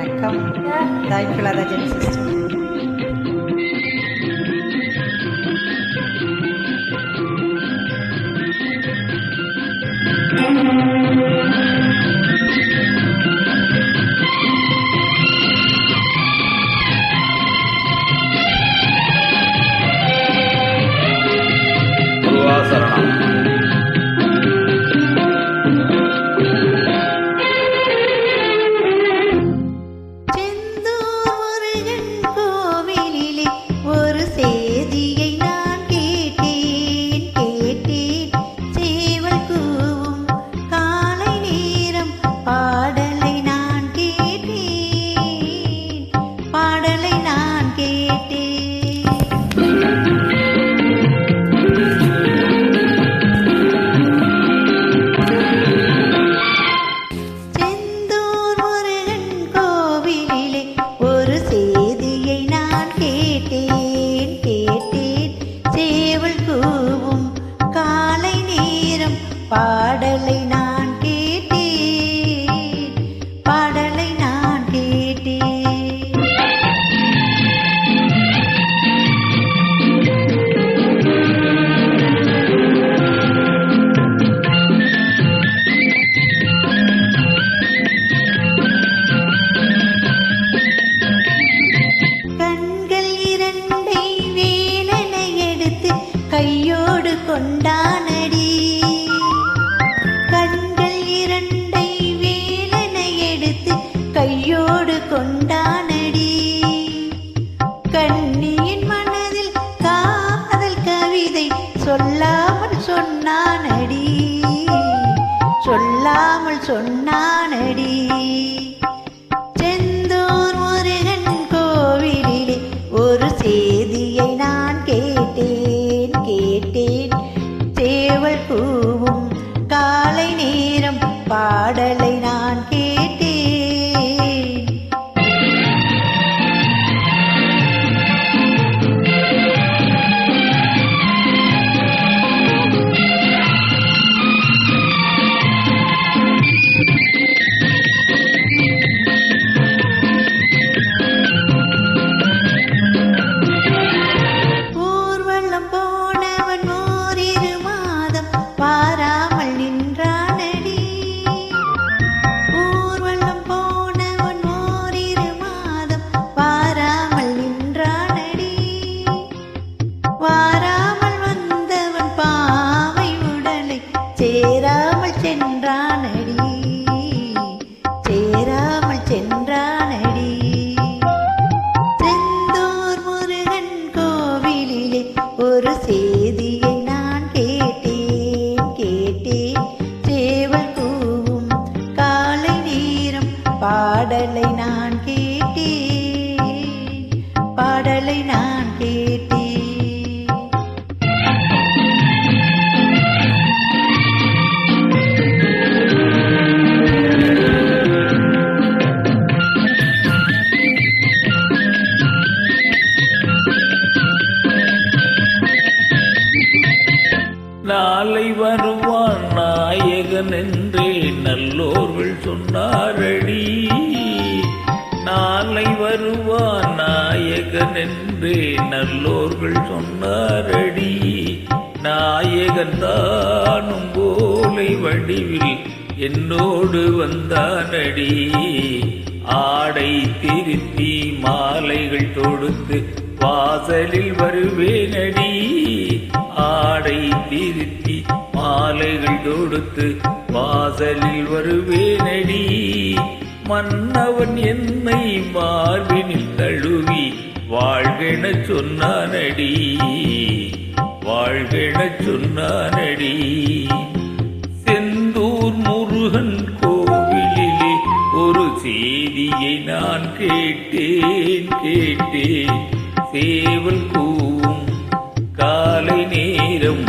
வணக்கம். தாய்ப்பில்லாத gen sister. பாடலை நான் கேட்டேன், பாடலை நான் கேட்டேன். கண்கள் இரண்டை வேலனை எடுத்து கையோடு கொண்டானடி. கையோடு கொண்டானடி. கண்ணியின் மனதில் காதல் கவிதை சொல்லாமல் சொன்னானடி, சொல்லாமல் சொன்னானடி. செந்தூர் முருகன் கோவிலிலே ஒரு செய்தியை நான் கேட்டேன், கேட்டேன். சேவல் கூவும் காலை நேரம் பாடலை நான் கேட்டேன். சேராமல் சென்றானடி, சேராமல் சென்றானடி. செந்தூர் முருகன் கோவிலிலே ஒரு செய்தியை நான் கேட்டேன், கேட்டேன். சேவல் கூவும் காலை நேரம் பாடலை நான் கேட்டேன், பாடலை நான் கேட்டேன். நாளை வருவான் நாயகன் என்றே நல்லோர்கள் சொன்னாரடி. நாளை வருவான் நாயகன் என்றே நல்லோர்கள் சொன்னாரடி. நாயகன் தானும் போலை வடிவில் என்னோடு வந்தானடி. ஆடை திருத்தி மாலைகள் தொடுத்து வாசலில் வருவேனடி. ஆடை திருத்தி மாலைகள் தொடுத்து வாசலில் வருவேனடி. மன்னவன் என்னை மார்பினில் தழுவி வாழ்கென சொன்னானடி, வாழ்கென சொன்னானடி. செந்தூர் முருகன் கோவிலிலே ஒரு செய்தியை நான் கேட்டேன், கேட்டேன். சேவல் கூவும் காலை நேரம்